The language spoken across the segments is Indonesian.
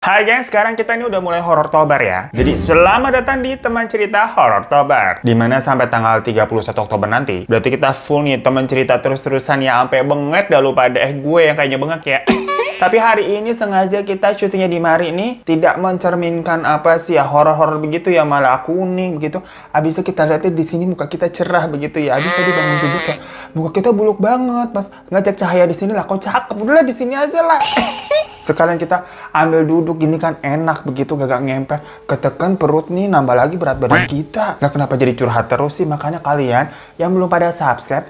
Hai guys, sekarang kita ini udah mulai horor tobar ya. Jadi selamat datang di teman cerita horor tobar. Dimana sampai tanggal 31 Oktober nanti, berarti kita full nih teman cerita terus-terusan ya. Sampai bengek dah lupa ada gue yang kayaknya bengek ya. Tapi hari ini sengaja kita syutingnya di Mari nih tidak mencerminkan apa sih ya horor-horor begitu ya, malah kuning begitu. Abis itu kita lihatnya di sini muka kita cerah begitu ya. Abis tadi bangun tidur kayak muka kita buluk banget pas ngecek cahaya di sini lah. Kok cakep, udahlah di sini aja lah. Sekalian kita ambil duduk gini kan enak begitu, gak ngemper. Ketekan perut nih, nambah lagi berat badan kita. Nah kenapa jadi curhat terus sih? Makanya kalian yang belum pada subscribe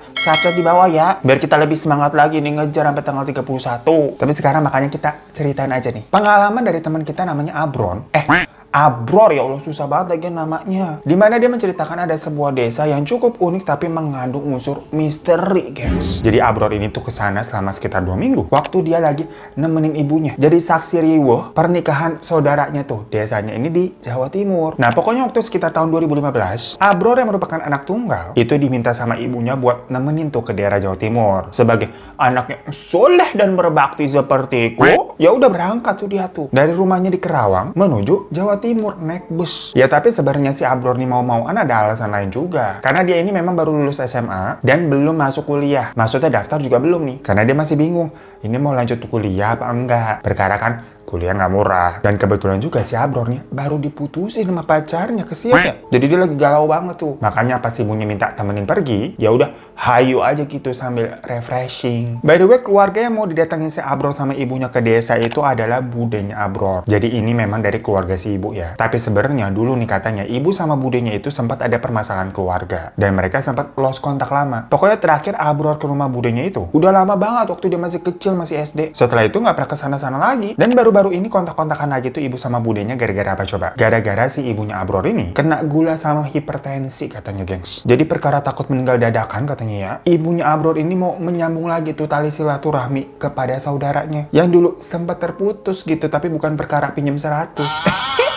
di bawah ya. Biar kita lebih semangat lagi nih ngejar sampai tanggal 31. Tapi sekarang makanya kita ceritain aja nih pengalaman dari teman kita namanya Abron. Abror, ya Allah susah banget lagi namanya. Dimana dia menceritakan ada sebuah desa yang cukup unik tapi mengandung unsur misteri, guys. Jadi Abror ini tuh kesana selama sekitar 2 minggu. Waktu dia lagi nemenin ibunya. Jadi saksi riwuh pernikahan saudaranya tuh. Desanya ini di Jawa Timur. Nah pokoknya waktu sekitar tahun 2015, Abror yang merupakan anak tunggal itu diminta sama ibunya buat nemenin tuh ke daerah Jawa Timur. Sebagai anaknya soleh dan berbakti sepertiku, ya udah berangkat tuh dia tuh. Dari rumahnya di Kerawang menuju Jawa Timur naik bus. Ya tapi sebenarnya si Abror nih mau-mauan ada alasan lain juga. Karena dia ini memang baru lulus SMA dan belum masuk kuliah. Maksudnya daftar juga belum nih. Karena dia masih bingung, ini mau lanjut kuliah apa enggak. Perkara kan kuliah nggak murah. Dan kebetulan juga si Abror nih baru diputusin sama pacarnya, kesian. Jadi dia lagi galau banget tuh. Makanya pas ibunya minta temenin pergi, ya udah hayu aja gitu sambil refreshing. By the way, keluarga yang mau didatangin si Abror sama ibunya ke desa itu adalah budenya Abror. Jadi ini memang dari keluarga si ibu ya. Tapi sebenarnya dulu nih katanya ibu sama budenya itu sempat ada permasalahan keluarga. Dan mereka sempat lost kontak lama. Pokoknya terakhir Abror ke rumah budenya itu udah lama banget waktu dia masih kecil, masih SD. Setelah itu nggak pernah kesana-sana lagi. Dan baru ini kontak-kontakan lagi tuh ibu sama budenya gara-gara apa coba? Gara-gara si ibunya Abror ini kena gula sama hipertensi katanya, gengs. Jadi perkara takut meninggal dadakan katanya ya. Ibunya Abror ini mau menyambung lagi tuh tali silaturahmi kepada saudaranya yang dulu sempat terputus gitu, tapi bukan perkara pinjam 100.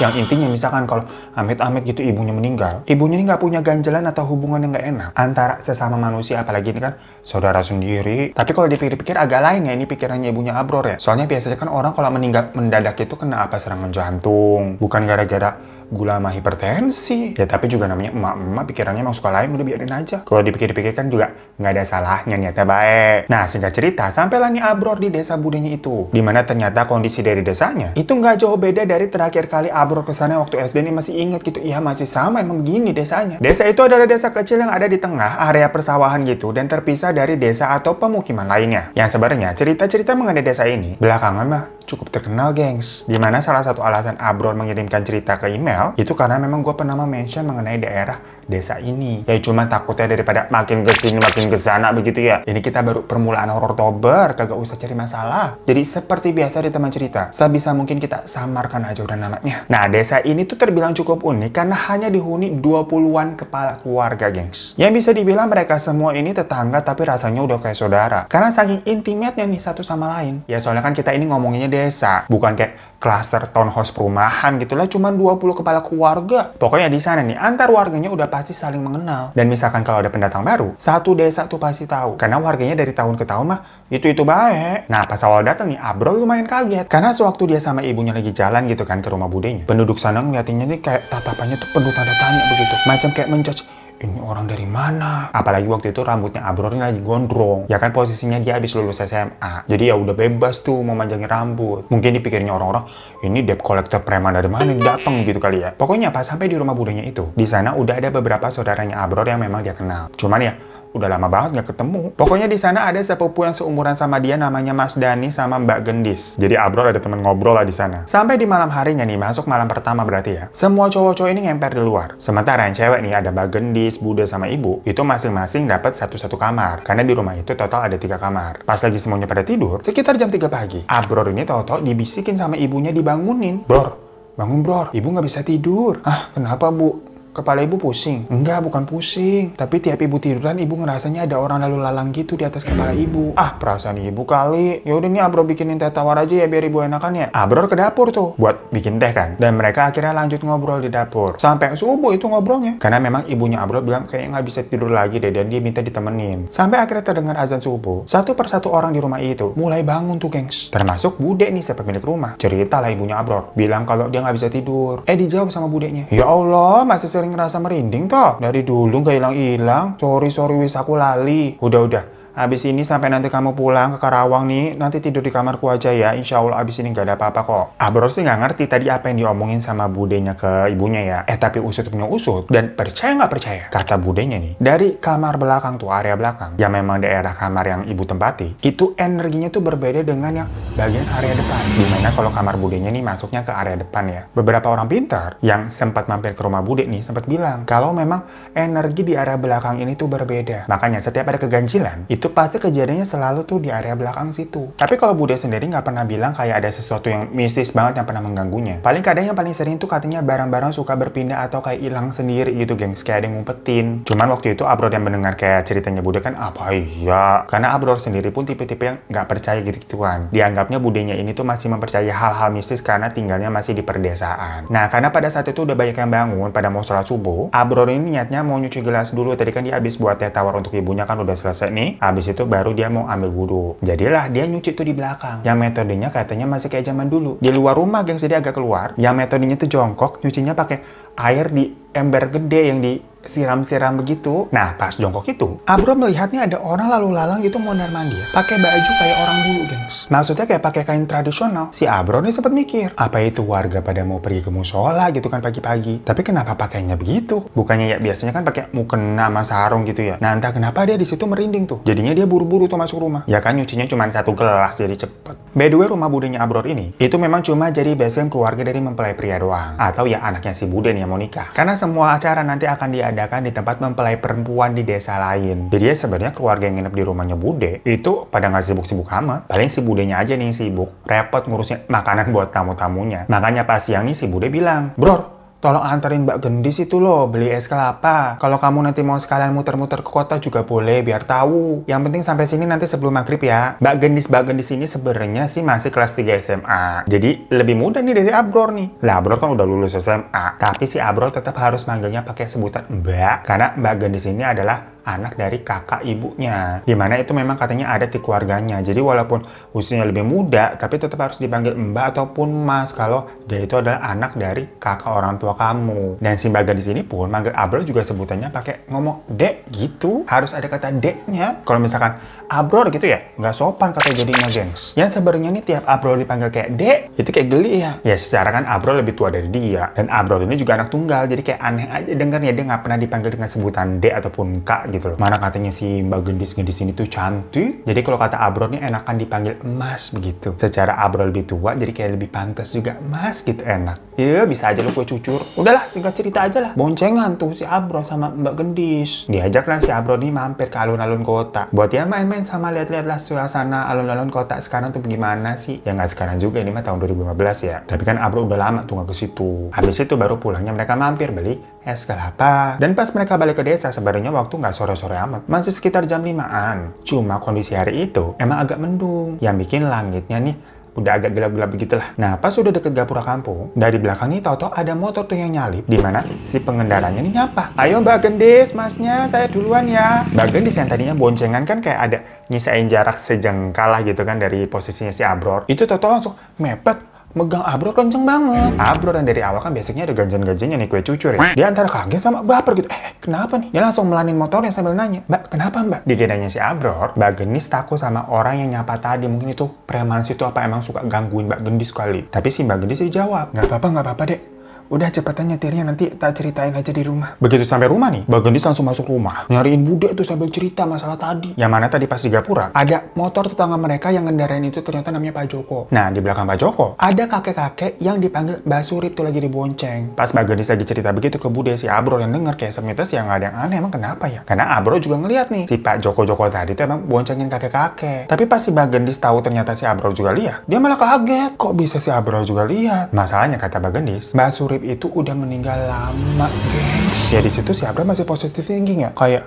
Yang intinya misalkan kalau amit-amit gitu ibunya meninggal, ibunya ini nggak punya ganjalan atau hubungan yang nggak enak antara sesama manusia, apalagi ini kan saudara sendiri. Tapi kalau dipikir-pikir agak lain ya ini pikirannya ibunya Abror ya. Soalnya biasanya kan orang kalau meninggal mendadak itu kena apa, serangan jantung, bukan gara-gara gula sama hipertensi. Ya tapi juga namanya emak-emak pikirannya emang suka lain, udah biarin aja. Kalau dipikir-pikir kan juga nggak ada salahnya, niatnya baik. Nah singkat cerita, sampailah nih Abror di desa budenya itu. Dimana ternyata kondisi dari desanya itu nggak jauh beda dari terakhir kali Abror kesana waktu SD. Ini masih inget gitu, iya masih sama emang gini desanya. Desa itu adalah desa kecil yang ada di tengah area persawahan gitu dan terpisah dari desa atau pemukiman lainnya. Yang sebenarnya cerita-cerita mengenai desa ini belakangan mah cukup terkenal, gengs. Dimana salah satu alasan Abror mengirimkan cerita ke email itu karena memang gue pernah mention mengenai daerah desa ini. Ya cuma takutnya daripada makin kesini makin kesana begitu ya. Ini kita baru permulaan horor tober, kagak usah cari masalah. Jadi seperti biasa di teman cerita, sebisa mungkin kita samarkan aja udah namanya. Nah desa ini tuh terbilang cukup unik karena hanya dihuni 20-an kepala keluarga, gengs. Yang bisa dibilang mereka semua ini tetangga tapi rasanya udah kayak saudara. Karena saking intimate-nya nih satu sama lain. Ya soalnya kan kita ini ngomonginnya desa, bukan kayak klaster townhouse perumahan gitulah, cuma 20 kepala keluarga. Pokoknya di sana nih antar warganya udah pasti saling mengenal. Dan misalkan kalau ada pendatang baru, satu desa tuh pasti tahu. Karena warganya dari tahun ke tahun mah itu baik. Nah pas awal datang nih Abror lumayan kaget. Karena sewaktu dia sama ibunya lagi jalan gitu kan ke rumah budenya, penduduk sana ngeliatinnya nih kayak tatapannya tuh penuh tanda tanya begitu. Macam kayak menjudge, ini orang dari mana? Apalagi waktu itu rambutnya Abror ini lagi gondrong. Ya kan posisinya dia habis lulus SMA. Jadi ya udah bebas tuh mau manjangin rambut. Mungkin dipikirnya orang-orang, ini debt collector preman dari mana datang gitu kali ya. Pokoknya pas sampai di rumah budenya itu, di sana udah ada beberapa saudaranya Abror yang memang dia kenal. Cuman ya udah lama banget nggak ketemu. Pokoknya di sana ada sepupu yang seumuran sama dia namanya Mas Dani sama Mbak Gendis. Jadi Abror ada temen ngobrol lah di sana. Sampai di malam harinya nih, masuk malam pertama berarti ya. Semua cowok-cowok ini ngemper di luar. Sementara yang cewek nih ada Mbak Gendis, Bude sama Ibu, itu masing-masing dapat satu-satu kamar. Karena di rumah itu total ada 3 kamar. Pas lagi semuanya pada tidur, sekitar jam 3 pagi, Abror ini tahu-tahu dibisikin sama ibunya dibangunin. Bror, bangun Bror, ibu nggak bisa tidur. Ah, kenapa Bu? kepala ibu pusing? Enggak, bukan pusing. Tapi tiap ibu tiduran, ibu ngerasanya ada orang lalu lalang gitu di atas kepala ibu. Ah, perasaan ibu kali. Ya udah nih Abror bikinin teh tawar aja ya biar ibu enakan ya. Abror ke dapur tuh buat bikin teh kan. Dan mereka akhirnya lanjut ngobrol di dapur. Sampai subuh itu ngobrolnya. Karena memang ibunya Abror bilang kayaknya nggak bisa tidur lagi deh dan dia minta ditemenin. Sampai akhirnya terdengar azan subuh. Satu persatu orang di rumah itu mulai bangun tuh gengs. Termasuk Bude nih si pemilik rumah. Cerita lah ibunya Abror. Bilang kalau dia nggak bisa tidur. Dijawab sama budenya. Ya Allah, masih sering ngerasa merinding toh. Dari dulu nggak hilang-hilang. Sorry wis aku lali. Udah. Abis ini sampai nanti kamu pulang ke Karawang nih, nanti tidur di kamarku aja ya. Insya Allah abis ini nggak ada apa-apa kok. Abror sih nggak ngerti tadi apa yang diomongin sama budenya ke ibunya ya. Tapi usut punya usut. Dan percaya nggak percaya, kata budenya nih, dari kamar belakang tuh, area belakang, yang memang daerah kamar yang ibu tempati, itu energinya tuh berbeda dengan yang bagian area depan. Dimana kalau kamar budenya nih masuknya ke area depan ya. Beberapa orang pintar yang sempat mampir ke rumah bude nih sempat bilang kalau memang energi di area belakang ini tuh berbeda. Makanya setiap ada keganjilan, itu pasti kejadiannya selalu tuh di area belakang situ. Tapi kalau Bude sendiri nggak pernah bilang kayak ada sesuatu yang mistis banget yang pernah mengganggunya. Paling kadang yang paling sering tuh katanya barang-barang suka berpindah atau kayak hilang sendiri gitu gengs, kayak ada yang ngumpetin. Cuman waktu itu Abror yang mendengar kayak ceritanya Bude kan apa iya? Karena Abror sendiri pun tipe-tipe yang nggak percaya gitu-gituan. Dianggapnya budenya ini tuh masih mempercayai hal-hal mistis karena tinggalnya masih di perdesaan. Nah karena pada saat itu udah banyak yang bangun pada mau sholat subuh, Abror ini niatnya mau nyuci gelas dulu. Tadi kan dia habis buat teh tawar untuk ibunya kan udah selesai nih. Habis itu baru dia mau ambil wudhu. Jadilah dia nyuci tuh di belakang. Yang metodenya katanya masih kayak zaman dulu. Di luar rumah gengs, jadi agak keluar. Yang metodenya tuh jongkok, nyucinya pakai air di ember gede yang disiram-siram begitu. Nah, pas jongkok itu, Abror melihatnya ada orang lalu lalang gitu mondar mandir, pakai baju kayak orang dulu, gengs. Maksudnya kayak pakai kain tradisional. Si Abror nih sempat mikir, apa itu warga pada mau pergi ke musola gitu kan pagi-pagi. Tapi kenapa pakainya begitu? Bukannya ya biasanya kan pakai mukena sama sarung gitu ya. Nah, entah kenapa dia di situ merinding tuh. Jadinya dia buru-buru tuh masuk rumah. Ya kan nyucinya cuma 1 gelas jadi cepet. By the way, rumah budenya Abror ini, itu memang cuma jadi basement keluarga dari mempelai pria doang. Atau ya anaknya si bude nih yang mau nikah. Karena semua acara nanti akan diadakan di tempat mempelai perempuan di desa lain. Jadi ya sebenarnya keluarga yang nginep di rumahnya bude itu pada nggak sibuk-sibuk amat. Paling si budenya aja nih sibuk, repot ngurusin makanan buat tamu-tamunya. Makanya pas siang nih si bude bilang, "Bro, tolong anterin Mbak Gendis itu loh, beli es kelapa. Kalau kamu nanti mau sekalian muter-muter ke kota juga boleh, biar tahu. Yang penting sampai sini nanti sebelum maghrib ya." Mbak Gendis ini sebenarnya sih masih kelas 3 SMA. Jadi lebih muda nih dari Abror nih. Lah Abror kan udah lulus SMA. Tapi si Abror tetap harus manggilnya pakai sebutan Mbak. Karena Mbak Gendis ini adalah anak dari kakak ibunya. Dimana itu memang katanya ada di keluarganya. Jadi walaupun usianya lebih muda, tapi tetap harus dipanggil Mbak ataupun Mas kalau dia itu adalah anak dari kakak orang tua kamu. Dan si Mbak Gadis ini pun manggil Abror juga sebutannya pakai ngomong Dek gitu. Harus ada kata Deknya. Kalau misalkan Abror gitu ya, nggak sopan kata jadinya gengs. Yang sebenarnya nih tiap Abror dipanggil kayak Dek, itu kayak geli ya. Ya secara kan Abror lebih tua dari dia. Dan Abror ini juga anak tunggal, jadi kayak aneh aja dengarnya. Dia nggak pernah dipanggil dengan sebutan Dek ataupun Kak gitu loh. Mana katanya si Mbak Gendis ini tuh cantik. Jadi kalau kata Abror nih enakan dipanggil Mas begitu. Secara Abror lebih tua, jadi kayak lebih pantas juga Mas gitu, enak. Ya bisa aja lu kue cucur. Udahlah singkat cerita aja lah. Boncengan tuh si Abror sama Mbak Gendis. Diajaklah si Abror nih mampir ke alun-alun kota. Buat ya main-main sama lihat-lihat lah suasana alun-alun kota sekarang tuh bagaimana sih. Ya nggak sekarang juga, ini mah tahun 2015 ya. Tapi kan Abror udah lama tuh nggak ke situ. Habis itu baru pulangnya mereka mampir beli es kelapa. Dan pas mereka balik ke desa sebenarnya waktu nggak sore-sore amat. Masih sekitar jam 5-an. Cuma kondisi hari itu emang agak mendung. Yang bikin langitnya nih udah agak gelap-gelap begitulah. Nah, pas udah deket gapura kampung, dari belakang nih tau-tau ada motor tuh yang nyalip. Dimana si pengendaranya nih nyapa. "Ayo Mbak Gendis, masnya, saya duluan ya." Mbak Gendis yang tadinya boncengan kan kayak ada nyisain jarak sejengkal lah gitu kan dari posisinya si Abror. Itu tau-tau langsung mepet. Megang Abror kenceng banget. Abror yang dari awal kan biasanya ada ganjen-ganjennya nih kue cucur ya. Dia antara kaget sama baper gitu. Kenapa nih? Dia langsung melanin motornya sambil nanya, "Mbak, kenapa Mbak?" Digendanya si Abror, Mbak Gendis takut sama orang yang nyapa tadi. Mungkin itu preman situ apa emang suka gangguin Mbak Gendis kali. Tapi si Mbak Gendis dijawab, nggak apa-apa Dek. Udah cepetan nyetirnya, nanti tak ceritain aja di rumah." Begitu sampai rumah nih, Mbak Gendis langsung masuk rumah. Nyariin Bude tuh sambil cerita masalah tadi. Yang mana tadi pas di gapura, ada motor tetangga mereka yang ngendarain itu ternyata namanya Pak Joko. Nah, di belakang Pak Joko, ada kakek-kakek yang dipanggil Mbak Surip tuh lagi dibonceng. Pas Mbak Gendis lagi cerita begitu ke Bude, si Abror yang denger kayak semetes yang nggak ada yang aneh. Emang kenapa ya? Karena Abror juga ngeliat nih, si Pak Joko tadi tuh emang boncengin kakek-kakek. Tapi pas si Mbak Gendis tahu ternyata si Abror juga lihat, dia malah kaget. Kok bisa si Abror juga lihat? Masalahnya kata Mbak Gendis, Mbak Surip Surip itu udah meninggal lama, gengs. Ya di situ si Abra masih positive thinking ya, kayak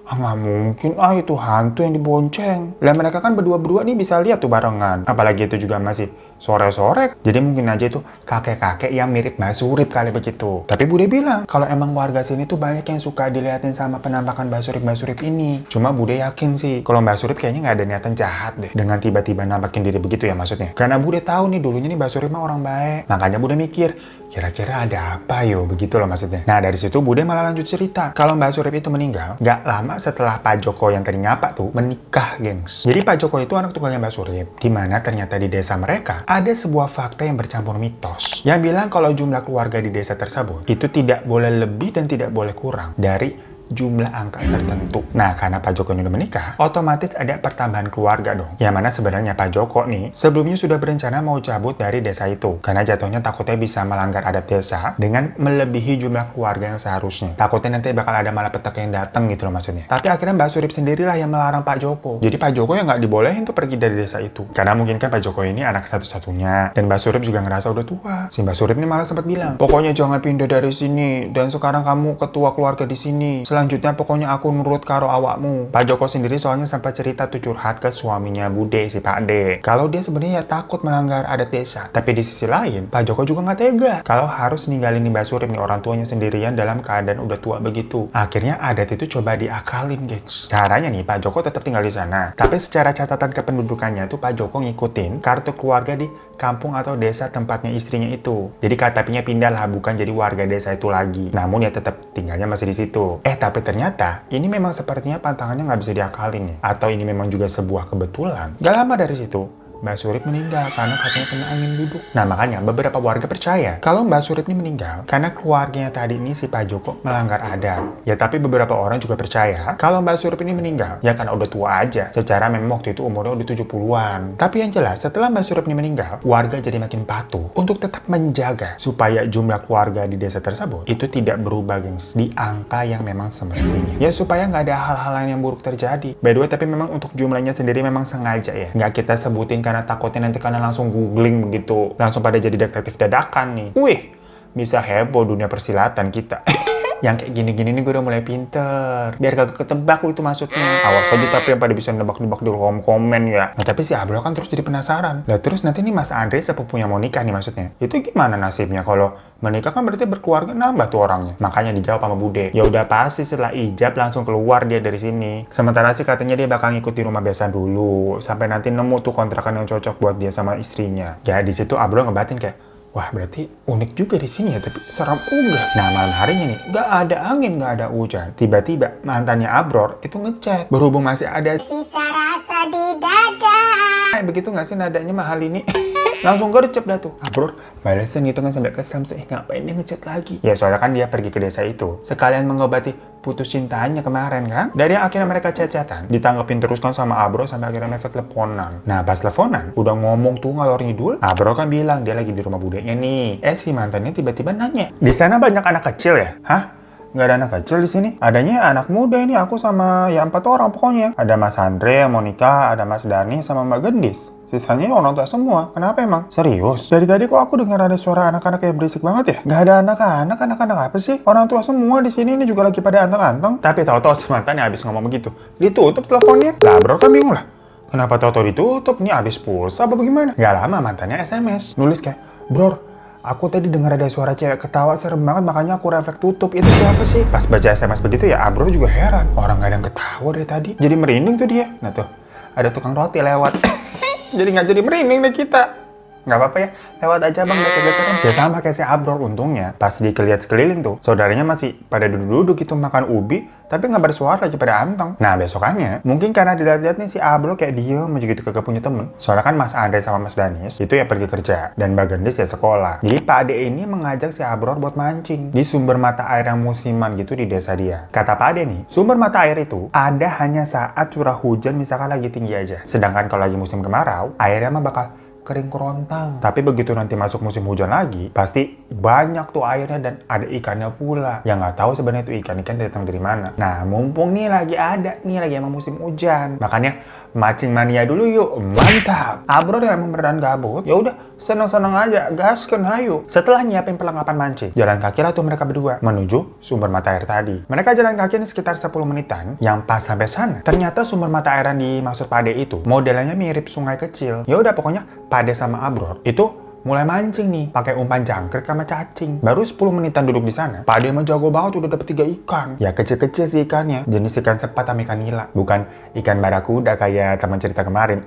nggak mungkin itu hantu yang dibonceng. Lah mereka kan berdua nih bisa lihat tuh barengan. Apalagi itu juga masih sore-sore. Jadi mungkin aja itu kakek-kakek yang mirip Mbak Surip kali begitu. Tapi Bude bilang kalau emang warga sini tuh banyak yang suka diliatin sama penampakan Mbak Surip ini. Cuma Bude yakin sih kalau Mbak Surip kayaknya nggak ada niatan jahat deh dengan tiba-tiba nampakin diri begitu ya maksudnya. Karena Bude tahu nih dulunya nih Mbak Surip mah orang baik. Makanya Bude mikir kira-kira ada apa yo begitu loh maksudnya. Nah dari situ Bude malah lanjut cerita kalau Mbak Surip itu meninggal nggak lama setelah Pak Joko yang tadi nyapa tuh menikah, gengs. Jadi Pak Joko itu anak tunggalnya Mbak Surip, dimana ternyata di desa mereka ada sebuah fakta yang bercampur mitos yang bilang kalau jumlah keluarga di desa tersebut itu tidak boleh lebih dan tidak boleh kurang dari jumlah angka tertentu. Nah, karena Pak Joko ini udah menikah, otomatis ada pertambahan keluarga dong. Yang mana sebenarnya Pak Joko nih sebelumnya sudah berencana mau cabut dari desa itu. Karena jatuhnya takutnya bisa melanggar adat desa dengan melebihi jumlah keluarga yang seharusnya. Takutnya nanti bakal ada malapetaka yang datang gitu loh maksudnya. Tapi akhirnya Mbak Surip sendirilah yang melarang Pak Joko. Jadi Pak Joko yang nggak dibolehin tuh pergi dari desa itu. Karena mungkin kan Pak Joko ini anak satu-satunya. Dan Mbak Surip juga ngerasa udah tua. Si Mbak Surip ini malah sempat bilang, pokoknya jangan pindah dari sini. Dan sekarang kamu ketua keluarga di sini. Selanjutnya pokoknya aku nurut karo awakmu. Pak Joko sendiri soalnya sempat cerita tuh curhat ke suaminya Bude, si Pak D. Kalau dia sebenarnya takut melanggar adat desa. Tapi di sisi lain, Pak Joko juga nggak tega. Kalau harus ninggalin Mbak Surip nih orang tuanya sendirian dalam keadaan udah tua begitu. Akhirnya adat itu coba diakalin, gengs. Caranya nih, Pak Joko tetap tinggal di sana. Tapi secara catatan kependudukannya tuh Pak Joko ngikutin kartu keluarga di kampung atau desa tempatnya istrinya itu. Jadi KTP-nya pindah lah, bukan jadi warga desa itu lagi. Namun ya tetap tinggalnya masih di situ. Tapi ternyata ini memang sepertinya pantangannya nggak bisa diakalin ya. Atau ini memang juga sebuah kebetulan. Gak lama dari situ, Mbak Surip meninggal karena katanya kena angin duduk. Nah makanya beberapa warga percaya kalau Mbak Surip ini meninggal karena keluarganya tadi ini si Pak Joko melanggar adat. Ya tapi beberapa orang juga percaya kalau Mbak Surip ini meninggal ya karena udah tua aja. Secara memang waktu itu umurnya udah 70-an. Tapi yang jelas setelah Mbak Surip ini meninggal, warga jadi makin patuh untuk tetap menjaga supaya jumlah keluarga di desa tersebut itu tidak berubah, gengs, di angka yang memang semestinya. Ya supaya nggak ada hal-hal lain yang buruk terjadi. By the way, tapi memang untuk jumlahnya sendiri memang sengaja ya. Nggak kita sebutin karena takutnya nanti kalian langsung googling begitu. Langsung pada jadi detektif dadakan nih. Wih, bisa heboh dunia persilatan kita. Yang kayak gini-gini nih gue udah mulai pinter. Biar gak ketebak itu maksudnya. Awas aja tapi yang pada bisa nebak-nebak di kolom komen ya. Nah tapi si Abro kan terus jadi penasaran. Lah terus nanti nih Mas Andre sepupunya mau nikah nih maksudnya. Itu gimana nasibnya kalau menikah kan berarti berkeluarga nambah tuh orangnya. Makanya dijawab sama Bude. Ya udah pasti setelah ijab langsung keluar dia dari sini. Sementara sih katanya dia bakal ngikuti rumah biasa dulu. Sampai nanti nemu tuh kontrakan yang cocok buat dia sama istrinya. Ya di situ Abro ngebatin kayak, wah berarti unik juga di sini ya, tapi seram juga. Nah malam harinya nih, nggak ada angin, nggak ada hujan. Tiba-tiba mantannya Abror itu ngechat. Berhubung masih ada sisa rasa di dada. Begitu nggak sih nadanya mahal ini? Langsung gercep dah tuh. Abror balesan gitu kan sampai kesam sih. Ngapain dia ngechat lagi? Ya soalnya kan dia pergi ke desa itu. Sekalian mengobati putus cintanya kemarin kan. Dari yang akhirnya mereka chat-chatan. Ditanggepin terus kan sama Abror sampai akhirnya mereka teleponan. Nah pas teleponan udah ngomong tuh ngalor ngidul. Abror kan bilang dia lagi di rumah budenya nih. Si mantannya tiba-tiba nanya. Di sana banyak anak kecil ya? Hah? Nggak ada anak kecil di sini. Adanya anak muda ini, aku sama ya 4 orang pokoknya. Ada Mas Andre yang mau nikah, ada Mas Dani sama Mbak Gendis. Sisanya orang tua semua. Kenapa emang? Serius? Dari tadi kok aku dengar ada suara anak-anak kayak berisik banget ya? Nggak ada anak-anak, anak-anak apa sih? Orang tua semua di sini ini juga lagi pada anteng-anteng. Tapi tahu-tahu si mantannya habis ngomong begitu, ditutup teleponnya. Lah Bro kan bingung lah. Kenapa tahu-tahu ditutup? Nih habis pulsa apa bagaimana? Nggak lama mantannya SMS. Nulis kayak, Bro, aku tadi dengar ada suara cewek ketawa serem banget makanya aku refleks tutup. Itu siapa sih? Pas baca SMS begitu ya Abro juga heran. Orang nggak ada yang ketawa dari tadi. Jadi merinding tuh dia. Nah tuh, ada tukang roti lewat. Jadi nggak jadi merinding deh kita. Nggak apa-apa ya, lewat aja bang, udah kegeseran. Ya sama kayak si Abror untungnya. Pas dikelihat sekeliling tuh, saudaranya masih pada duduk-duduk gitu makan ubi, tapi nggak bersuara aja pada anteng. Nah besokannya, mungkin karena dilihat-lihat nih si Abror kayak diem aja gitu kagak punya temen. Soalnya kan Mas Andre sama Mas Danis itu ya pergi kerja, dan Mbak Gendis ya sekolah. Jadi Pak Ade ini mengajak si Abror buat mancing di sumber mata air yang musiman gitu di desa dia. Kata Pak Ade nih, sumber mata air itu ada hanya saat curah hujan misalkan lagi tinggi aja. Sedangkan kalau lagi musim kemarau, airnya mah bakal kering kerontang. Tapi begitu nanti masuk musim hujan lagi, pasti banyak tuh airnya dan ada ikannya pula. Yang nggak tahu sebenarnya itu ikan datang dari mana. Nah, mumpung nih lagi ada, nih lagi emang musim hujan. Makanya mancing mania dulu yuk, mantap. Abror yang emang beneran gabut, ya udah seneng-seneng aja, gaskeun hayu. Setelah nyiapin perlengkapan mancing, jalan kaki lah tuh mereka berdua menuju sumber mata air tadi. Mereka jalan kaki ini sekitar 10 menitan, yang pas sampai sana, ternyata sumber mata air yang dimaksud Pade itu modelnya mirip sungai kecil. Ya udah pokoknya Pade sama Abror itu mulai mancing nih, pakai umpan jangkrik sama cacing. Baru 10 menitan duduk di sana, Pade mah jago banget udah dapet 3 ikan. Ya kecil-kecil sih ikannya, jenis ikan sepat sama ikan nila, bukan ikan barakuda kayak teman cerita kemarin.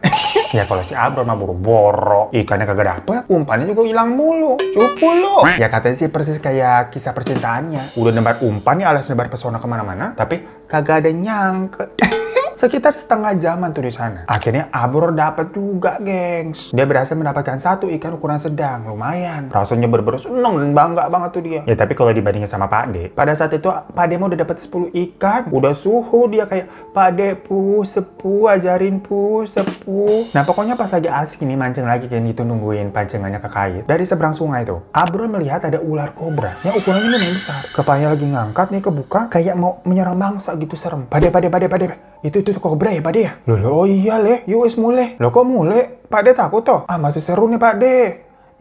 Ya kalau si Abror mah boro-boro, ikannya kagak dapet, umpannya juga hilang mulu. Cupu lo. Ya katanya sih persis kayak kisah percintaannya. Udah nebar umpan nih alias nebar pesona kemana-mana, tapi kagak ada nyangkut. Sekitar setengah jaman tuh di sana. Akhirnya Abror dapet juga, gengs. Dia berhasil mendapatkan 1 ikan ukuran sedang, lumayan. Rasanya bener-bener seneng dan bangga banget tuh dia. Ya tapi kalau dibandingin sama Pade, pada saat itu Pade mau udah dapet 10 ikan. Udah suhu dia kayak, Pade sepu, ajarin sepu. Nah pokoknya pas lagi asik ini mancing lagi kayak gitu nungguin pancingannya ke kait. Dari seberang sungai tuh, Abror melihat ada ular kobra yang ukurannya lumayan besar. Kepalanya lagi ngangkat nih kebuka kayak mau menyerang mangsa gitu, serem. Pade. Itu kobra ya Pade ya? Loh, oh iya leh, yuk wis mulai. Loh kok mulai? Pade takut toh? Ah masih seru nih Pade.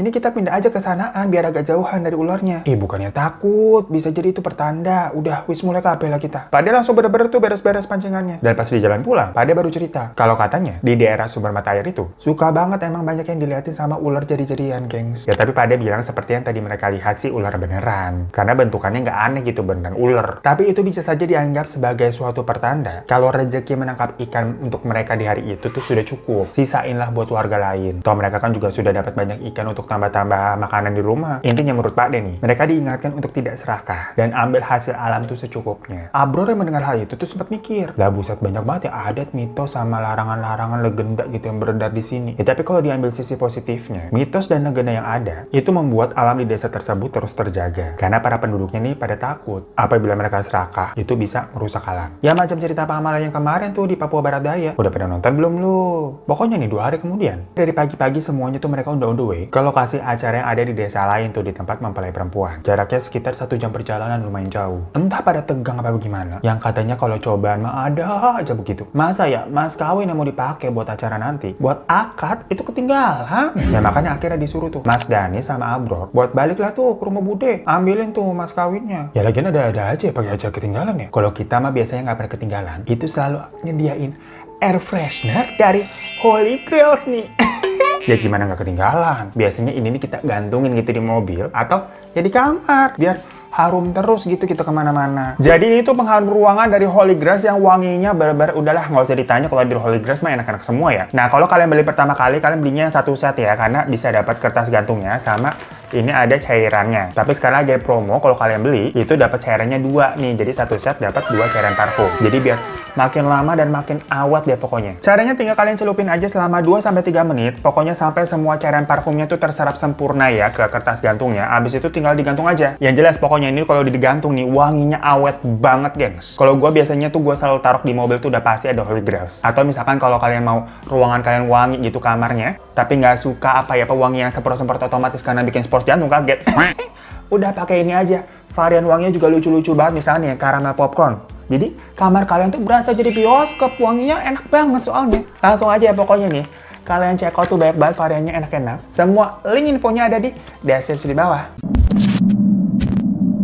Ini kita pindah aja ke sanaan biar agak jauhan dari ularnya. Bukannya takut, bisa jadi itu pertanda. Udah, wis mulai kabeh lah kita. Pade langsung beres-beres tuh beres-beres pancingannya. Dan pas di jalan pulang, Pade baru cerita kalau katanya di daerah sumber mata air itu suka banget emang banyak yang dilihatin sama ular jadi-jadian, gengs. Ya tapi Pade bilang seperti yang tadi mereka lihat sih ular beneran. Karena bentukannya nggak aneh gitu, beneran ular. Tapi itu bisa saja dianggap sebagai suatu pertanda kalau rezeki menangkap ikan untuk mereka di hari itu tuh sudah cukup. Sisainlah buat warga lain. Toh mereka kan juga sudah dapat banyak ikan untuk tambah-tambah makanan di rumah. Intinya menurut Pade nih, mereka diingatkan untuk tidak serakah dan ambil hasil alam tuh secukupnya. Abror yang mendengar hal itu tuh sempat mikir, lah buset banyak banget ya adat, mitos sama larangan-larangan legenda gitu yang beredar di sini. Ya tapi kalau diambil sisi positifnya, mitos dan legenda yang ada itu membuat alam di desa tersebut terus terjaga. Karena para penduduknya nih pada takut apabila mereka serakah itu bisa merusak alam. Ya macam cerita Pamala yang kemarin tuh di Papua Barat Daya. Udah pada nonton belum lu? Pokoknya nih 2 hari kemudian, dari pagi-pagi semuanya tuh mereka udah on the way ke lokasi acara yang ada di desa lain tuh di tempat mempelai perempuan. Jaraknya sekitar 1 jam perjalanan, lumayan jauh. Entah pada tegang apa bagaimana, yang katanya kalau cobaan mah ada aja begitu. Masa ya mas kawin yang mau dipakai buat acara nanti, buat akad itu ketinggalan. Ya makanya akhirnya disuruh tuh Mas Dani sama Abror buat baliklah tuh ke rumah Bude, ambilin tuh mas kawinnya. Ya lagian ada-ada aja ya pakai acara ketinggalan ya. Kalau kita mah biasanya nggak pernah ketinggalan, itu selalu nyediain air freshener dari Holy Grails nih. Ya gimana nggak ketinggalan? Biasanya ini nih kita gantungin gitu di mobil atau ya di kamar biar harum terus gitu kita kemana-mana. Jadi ini tuh pengharum ruangan dari Holy Grails yang wanginya bener-bener udahlah nggak usah ditanya, kalau di Holy Grails mah enak-enak semua ya. Nah kalau kalian beli pertama kali kalian belinya yang 1 set ya, karena bisa dapat kertas gantungnya sama ini ada cairannya. Tapi sekarang lagi promo, kalau kalian beli itu dapat cairannya 2 nih, jadi 1 set dapat 2 cairan parfum. Jadi biar makin lama dan makin awet deh pokoknya. Caranya tinggal kalian celupin aja selama 2-3 menit, pokoknya sampai semua cairan parfumnya tuh terserap sempurna ya ke kertas gantungnya. Abis itu tinggal digantung aja. Yang jelas pokoknya ini kalau digantung nih wanginya awet banget, gengs. Kalau gue biasanya tuh gue selalu taruh di mobil tuh udah pasti ada Holy Grails. Atau misalkan kalau kalian mau ruangan kalian wangi gitu kamarnya, tapi nggak suka apa ya pewangian semprot-semprot otomatis karena bikin sport jantung kaget. Udah pakai ini aja. Varian wanginya juga lucu-lucu banget, misalnya caramel popcorn. Jadi kamar kalian tuh berasa jadi bioskop, wanginya enak banget soalnya. Langsung aja ya pokoknya nih, kalian check out tuh banyak banget variannya enak-enak. Semua link infonya ada di deskripsi di bawah.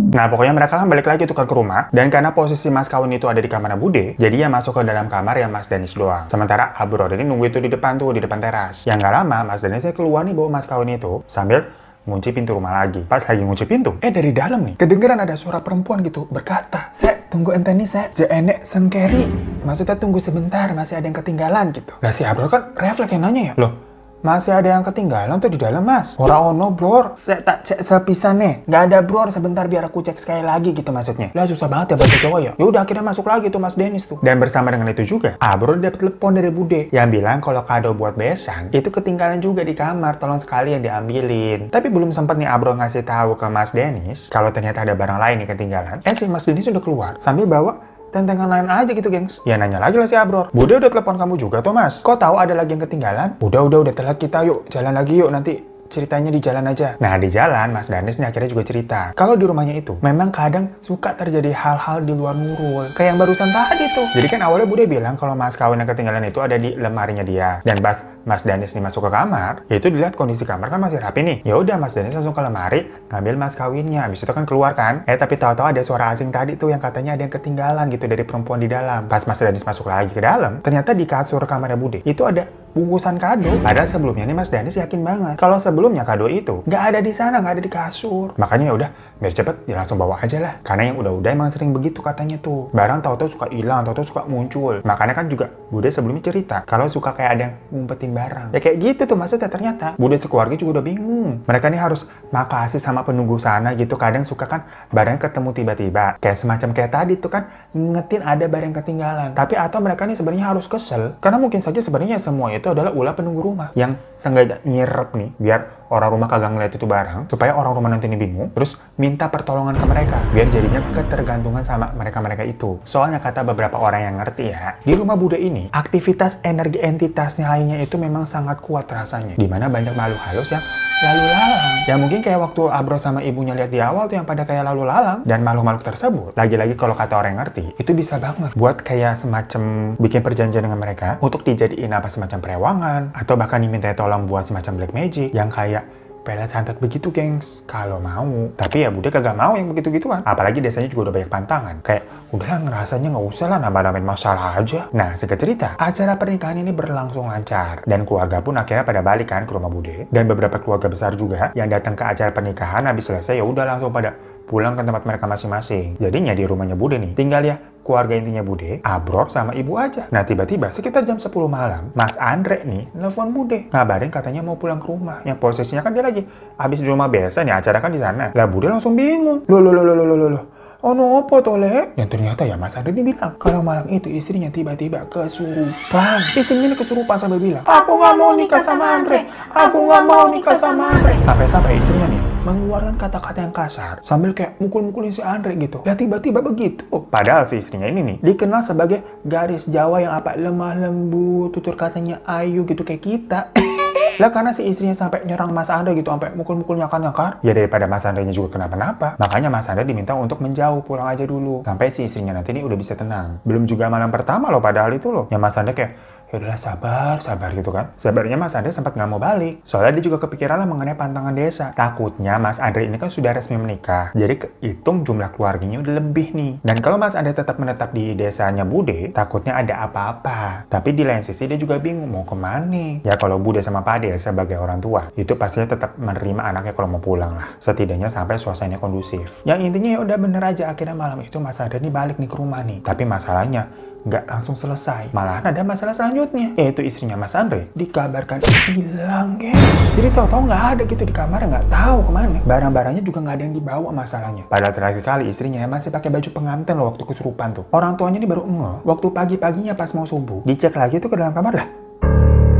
Nah pokoknya mereka kan balik lagi tuh ke rumah, dan karena posisi mas kawin itu ada di kamar Bude, jadi ya masuk ke dalam kamar yang Mas Danis doang. Sementara Abror ini nunggu itu di depan tuh, di depan teras. Yang nggak lama Mas Danisnya keluar nih bawa mas kawin itu sambil ngunci pintu rumah lagi. Pas lagi ngunci pintu, dari dalam nih kedengeran ada suara perempuan gitu berkata, "Sek, tunggu ente nih, Sek. Enek sengkeri." Maksudnya tunggu sebentar, masih ada yang ketinggalan gitu. Lah si Abror kan refleks yang nanya ya, "Loh, masih ada yang ketinggalan tuh di dalam, Mas?" "Ora ono, Bror. Saya tak cek sepisan nih. Nggak ada, Bror. Sebentar biar aku cek sekali lagi," gitu maksudnya. Lah susah banget ya bahasa Jawa ya. Ya udah akhirnya masuk lagi tuh Mas Denis tuh. Dan bersama dengan itu juga, Abror dapat telepon dari Bude yang bilang kalau kado buat besan itu ketinggalan juga di kamar, tolong sekalian diambilin. Tapi belum sempat nih Abror ngasih tahu ke Mas Denis kalau ternyata ada barang lain yang ketinggalan. Si Mas Denis udah keluar sambil bawa tentengan lain aja gitu, gengs. Ya nanya lagi lah si Abror. Bude udah telepon kamu juga tuh, Mas? Kok tahu ada lagi yang ketinggalan? Udah telat kita, yuk jalan lagi yuk, nanti ceritanya di jalan aja. Nah, di jalan Mas Danis nih akhirnya juga cerita kalau di rumahnya itu memang kadang suka terjadi hal-hal di luar nurul, kayak yang barusan tadi tuh. Jadi kan awalnya Bude bilang kalau mas kawin yang ketinggalan itu ada di lemarinya dia. Dan pas Mas Danis nih masuk ke kamar, ya itu dilihat kondisi kamar kan masih rapi nih. Ya udah Mas Danis langsung ke lemari ngambil mas kawinnya. Habis itu kan keluar kan. Tapi tahu-tahu ada suara asing tadi tuh yang katanya ada yang ketinggalan gitu dari perempuan di dalam. Pas Mas Danis masuk lagi ke dalam, ternyata di kasur kamarnya Bude itu ada bungkusan kado. Padahal sebelumnya nih Mas Danis yakin banget kalau sebelumnya kado itu nggak ada di sana, nggak ada di kasur. Makanya ya udah biar cepet dia langsung bawa aja lah. Karena yang udah-udah emang sering begitu katanya tuh. Barang tahu-tahu suka hilang, tahu-tahu suka muncul. Makanya kan juga Bude sebelumnya cerita kalau suka kayak ada yang ngumpetin barang. Ya kayak gitu tuh maksudnya ternyata. Bude sekeluarga juga udah bingung. Mereka nih harus makasih sama penunggu sana gitu. Kadang suka kan barang ketemu tiba-tiba. Kayak semacam kayak tadi tuh kan ngingetin ada barang ketinggalan. Tapi atau mereka nih sebenarnya harus kesel karena mungkin saja sebenarnya semua itu adalah ulah penunggu rumah yang sengaja nyirep nih biar orang rumah kagak ngeliat itu barang, supaya orang rumah nanti ini bingung, terus minta pertolongan ke mereka, biar jadinya ketergantungan sama mereka-mereka itu. Soalnya kata beberapa orang yang ngerti ya, di rumah Bude ini, aktivitas energi entitasnya lainnya itu memang sangat kuat rasanya. Dimana banyak makhluk halus yang lalu lalang. Ya mungkin kayak waktu Abro sama ibunya lihat di awal tuh yang pada kayak lalu lalang. Dan makhluk-makhluk tersebut, lagi-lagi kalau kata orang yang ngerti, itu bisa banget buat kayak semacam bikin perjanjian dengan mereka untuk dijadiin apa semacam perewangan, atau bahkan diminta tolong buat semacam black magic yang kayak pelet santet begitu, gengs, kalau mau. Tapi ya Bude kagak mau yang begitu-gituan. Apalagi desanya juga udah banyak pantangan. Kayak, udahlah ngerasanya nggak usah lah nambah-nambahin masalah aja. Nah, singkat cerita, acara pernikahan ini berlangsung lancar. Dan keluarga pun akhirnya pada balik kan ke rumah Bude. Dan beberapa keluarga besar juga yang datang ke acara pernikahan habis selesai ya udah langsung pada pulang ke tempat mereka masing-masing. Jadinya di rumahnya Bude nih, tinggal ya keluarga intinya Bude, Abror sama ibu aja. Nah tiba-tiba sekitar jam 10 malam, Mas Andre nih nelfon Bude. Ngabarin katanya mau pulang ke rumah. Yang posisinya kan dia lagi habis di rumah biasa nih, acara kan di sana. Lah Bude langsung bingung. Loh. Oh no, apa tole? Yang ternyata ya Mas Andre bilang kalau malam itu istrinya tiba-tiba kesurupan. Istrinya nih kesurupan sambil bilang, aku nggak mau nikah sama Andre. Aku nggak mau nikah sama Andre. Sampai-sampai istrinya nih mengeluarkan kata-kata yang kasar sambil kayak mukul-mukulin si Andre gitu. Lah tiba-tiba begitu. Padahal si istrinya ini nih dikenal sebagai garis Jawa yang apa lemah lembut, tutur katanya ayu gitu kayak kita. Lah karena si istrinya sampai nyerang Mas Andre gitu, sampai mukul-mukul nyakar-nyakar, ya daripada Mas Andre-nya juga kenapa-napa, makanya Mas Andre diminta untuk menjauh, pulang aja dulu. Sampai si istrinya nanti ini udah bisa tenang. Belum juga malam pertama loh padahal itu loh. Yang Mas Andre kayak, ya udahlah sabar gitu kan. Sabarnya Mas Andre sempat nggak mau balik. Soalnya dia juga kepikiran lah mengenai pantangan desa. Takutnya Mas Andre ini kan sudah resmi menikah. Jadi kehitung jumlah keluarganya udah lebih nih. Dan kalau Mas Andre tetap menetap di desanya Bude, takutnya ada apa-apa. Tapi di lain sisi dia juga bingung mau kemana nih. Ya kalau Bude sama Pade sebagai orang tua, itu pastinya tetap menerima anaknya kalau mau pulang lah. Setidaknya sampai suasananya kondusif. Yang intinya ya udah bener aja, akhirnya malam itu Mas Andre nih balik nih ke rumah nih. Tapi masalahnya nggak langsung selesai. Malahan ada masalah selanjutnya. Yaitu istrinya Mas Andre dikabarkan hilang, guys. Jadi tahu-tahu nggak ada gitu di kamar, nggak tahu kemana. Barang-barangnya juga nggak ada yang dibawa masalahnya. Padahal terakhir kali istrinya masih pakai baju pengantin loh waktu kesurupan tuh. Orang tuanya ini baru waktu pagi-paginya pas mau subuh. Dicek lagi tuh ke dalam kamar lah.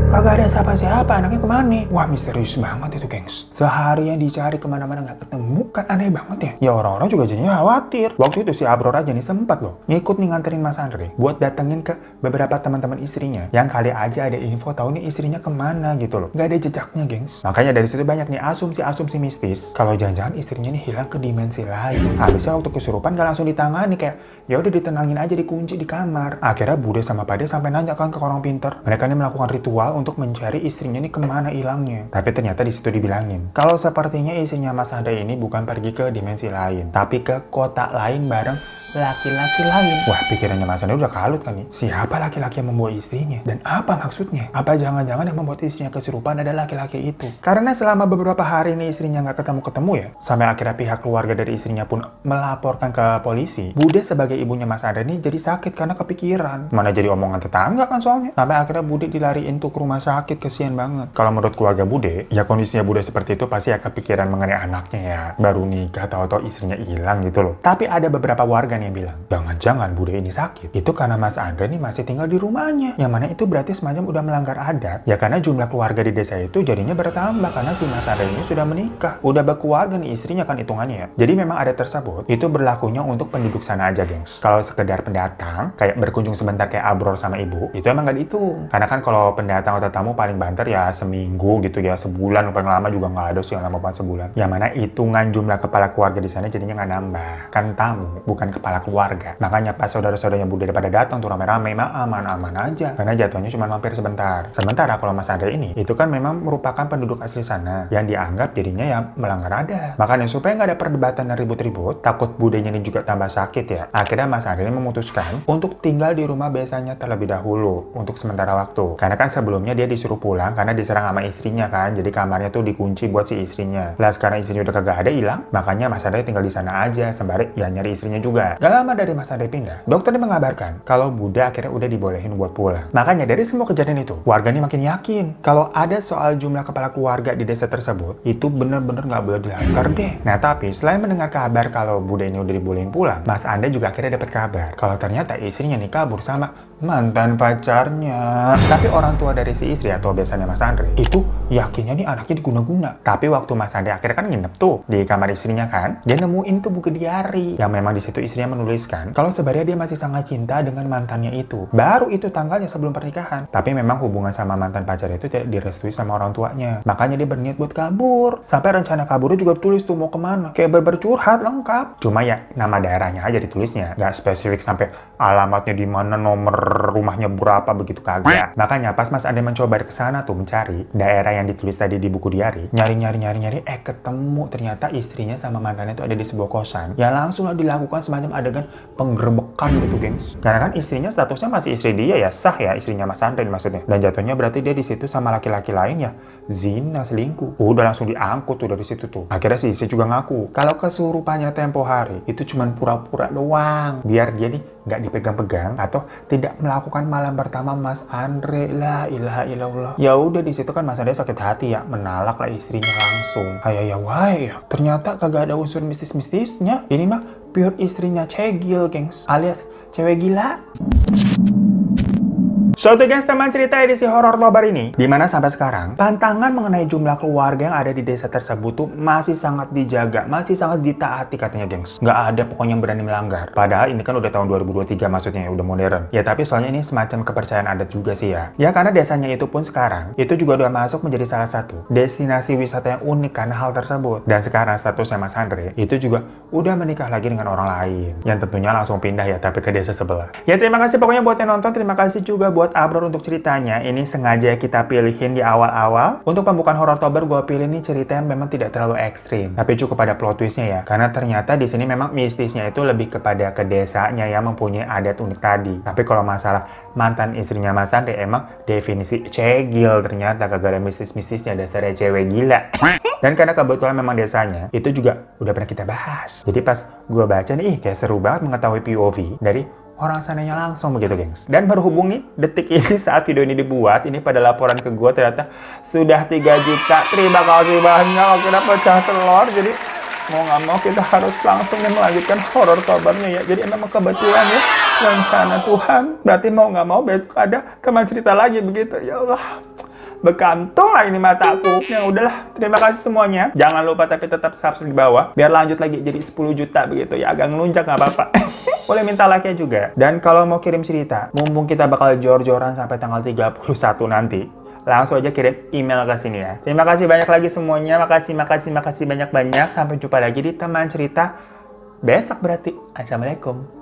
Kagak ada siapa-siapa, anaknya kemana? Wah, misterius banget itu, gengs. Seharian dicari kemana-mana nggak ketemu, kan aneh banget ya. Ya orang-orang juga jadinya khawatir. Waktu itu si Abror aja nih sempat loh ngikut nih nganterin Mas Andre buat datengin ke beberapa teman-teman istrinya yang kali aja ada info tahu nih istrinya kemana gitu loh. Nggak ada jejaknya, gengs. Makanya dari situ banyak nih asumsi-asumsi mistis kalau jangan-jangan istrinya nih hilang ke dimensi lain. Habisnya waktu kesurupan gak langsung ditangani, kayak ya udah ditenangin aja, dikunci di kamar. Akhirnya Bude sama Pade sampai nanya kan ke orang pinter. Mereka nih melakukan ritual untuk mencari istrinya ini kemana hilangnya. Tapi ternyata di situ dibilangin kalau sepertinya istrinya Mas Andre ini bukan pergi ke dimensi lain, tapi ke kota lain bareng laki-laki lain. Wah, pikirannya Mas Andre udah kalut kan nih. Siapa laki-laki yang membawa istrinya? Dan apa maksudnya? Apa jangan-jangan yang membuat istrinya kesurupan ada laki-laki itu? Karena selama beberapa hari ini istrinya nggak ketemu-ketemu ya, sampai akhirnya pihak keluarga dari istrinya pun melaporkan ke polisi. Bude sebagai ibunya Mas Andre ini jadi sakit karena kepikiran. Mana jadi omongan tetangga kan soalnya. Sampai akhirnya Bude dilariin tuh ke rumah sakit, kesian banget. Kalau menurut keluarga Bude, ya kondisinya Bude seperti itu pasti ya kepikiran mengenai anaknya ya. Baru nikah, tahu-tahu istrinya hilang gitu loh. Tapi ada beberapa warga kan yang bilang, jangan-jangan Bude ini sakit. Itu karena Mas Andre nih masih tinggal di rumahnya. Yang mana itu berarti semacam udah melanggar adat. Ya karena jumlah keluarga di desa itu jadinya bertambah karena si Mas Andre ini sudah menikah. Udah berkeluarga nih istrinya kan hitungannya ya. Jadi memang adat tersebut itu berlakunya untuk penduduk sana aja, gengs. Kalau sekedar pendatang, kayak berkunjung sebentar kayak Abror sama ibu, itu emang nggak dihitung. Karena kan kalau pendatang atau tamu paling banter ya seminggu gitu ya, sebulan paling lama juga nggak ada sih yang lama banget sebulan. Yang mana hitungan jumlah kepala keluarga di sana jadinya nggak nambah. Kan tamu, bukan kepala keluarga. Makanya pas saudara-saudaranya Bude pada datang tuh rame-rame, mah aman-aman aja. Karena jatuhnya cuma mampir sebentar. Sementara kalau Mas Andre ini, itu kan memang merupakan penduduk asli sana yang dianggap jadinya ya melanggar adat. Makanya supaya nggak ada perdebatan dan ribut-ribut, takut budenya ini juga tambah sakit ya. Akhirnya Mas Andre ini memutuskan untuk tinggal di rumah besannya terlebih dahulu untuk sementara waktu. Karena kan sebelumnya dia disuruh pulang karena diserang sama istrinya kan. Jadi kamarnya tuh dikunci buat si istrinya. Lah sekarang istrinya udah kagak ada, hilang, makanya Mas Andre tinggal di sana aja sembari ya nyari istrinya juga. Gak lama dari Mas Andre pindah, dokter ini mengabarkan kalau Bude akhirnya udah dibolehin buat pulang. Makanya dari semua kejadian itu, warga ini makin yakin kalau ada soal jumlah kepala keluarga di desa tersebut itu bener-bener nggak boleh dilanggar deh. Nah tapi selain mendengar kabar kalau Bude ini udah dibolehin pulang, Mas Andre juga akhirnya dapat kabar kalau ternyata istrinya nih kabur sama mantan pacarnya. Tapi orang tua dari si istri atau biasanya Mas Andre itu yakinnya nih anaknya diguna-guna. Tapi waktu Mas Andre akhirnya kan nginep tuh di kamar istrinya kan, dia nemuin tuh buku diari yang memang di situ istrinya menuliskan kalau sebenarnya dia masih sangat cinta dengan mantannya itu. Baru itu tanggalnya sebelum pernikahan. Tapi memang hubungan sama mantan pacar itu tidak direstui sama orang tuanya. Makanya dia berniat buat kabur. Sampai rencana kaburnya juga tulis tuh mau kemana. Kayak bercurhat lengkap. Cuma ya nama daerahnya aja ditulisnya. Nggak spesifik sampai alamatnya di mana, nomor rumahnya berapa, begitu kagak. Makanya pas Mas Andre mencoba ke sana tuh mencari daerah yang ditulis tadi di buku diari, nyari, ketemu ternyata istrinya sama mantannya itu ada di sebuah kosan. Ya langsung lah dilakukan semacam adegan penggerbekan gitu, gengs. Karena kan istrinya statusnya masih istri dia ya, sah ya istrinya Mas Andre maksudnya. Dan jatuhnya berarti dia di situ sama laki-laki lain ya zina, selingkuh. Udah langsung diangkut tuh dari situ tuh. Akhirnya si istri juga ngaku kalau kesurupannya tempo hari itu cuman pura-pura doang biar dia nih nggak dipegang-pegang atau tidak melakukan malam pertama Mas Andre. La ilaha illallah. Ya udah di situ kan Mas Andre sakit hati ya, menalak lah istrinya langsung. Ya why ya. Ternyata kagak ada unsur mistis-mistisnya. Ini mah pure istrinya cegil, gengs, alias cewek gila. So itu guys teman cerita edisi horor Tobar ini, dimana sampai sekarang pantangan mengenai jumlah keluarga yang ada di desa tersebut tuh masih sangat dijaga, masih sangat ditaati katanya, gengs. Nggak ada pokoknya yang berani melanggar. Padahal ini kan udah tahun 2023 maksudnya, udah modern. Ya tapi soalnya ini semacam kepercayaan adat juga sih ya. Ya karena desanya itu pun sekarang itu juga udah masuk menjadi salah satu destinasi wisata yang unik karena hal tersebut. Dan sekarang statusnya Mas Andre itu juga udah menikah lagi dengan orang lain, yang tentunya langsung pindah ya tapi ke desa sebelah. Ya terima kasih pokoknya buat yang nonton, terima kasih juga buat Abror untuk ceritanya. Ini sengaja kita pilihin di awal-awal. Untuk pembukaan horor Tobar gue pilih nih cerita yang memang tidak terlalu ekstrim, tapi cukup pada plot twistnya ya. Karena ternyata di sini memang mistisnya itu lebih kepada ke desanya yang mempunyai adat unik tadi. Tapi kalau masalah mantan istrinya Mas Andre emang definisi cegil, ternyata kagak ada mistis-mistisnya, dasarnya cewek gila. Dan karena kebetulan memang desanya itu juga udah pernah kita bahas. Jadi pas gue baca nih, kayak seru banget mengetahui POV dari orang sananya langsung begitu, gengs. Dan berhubung nih detik ini saat video ini dibuat, ini pada laporan ke gue ternyata sudah 3 juta. Terima kasih banyak, kita pecah telur. Jadi mau nggak mau kita harus langsung melanjutkan horor Tobarnya ya. Jadi memang kebetulan ya, rencana Tuhan. Berarti mau nggak mau besok ada teman cerita lagi begitu. Ya Allah, bekantung lah ini mataku. Ya udahlah, terima kasih semuanya. Jangan lupa tapi tetap subscribe di bawah biar lanjut lagi jadi 10 juta begitu ya. Agak ngelunjak nggak apa-apa. Boleh minta like-nya juga. Dan kalau mau kirim cerita, mumpung kita bakal jor-joran sampai tanggal 31 nanti, langsung aja kirim email ke sini ya. Terima kasih banyak lagi semuanya. Makasih banyak-banyak. Sampai jumpa lagi di teman cerita besok berarti. Assalamualaikum.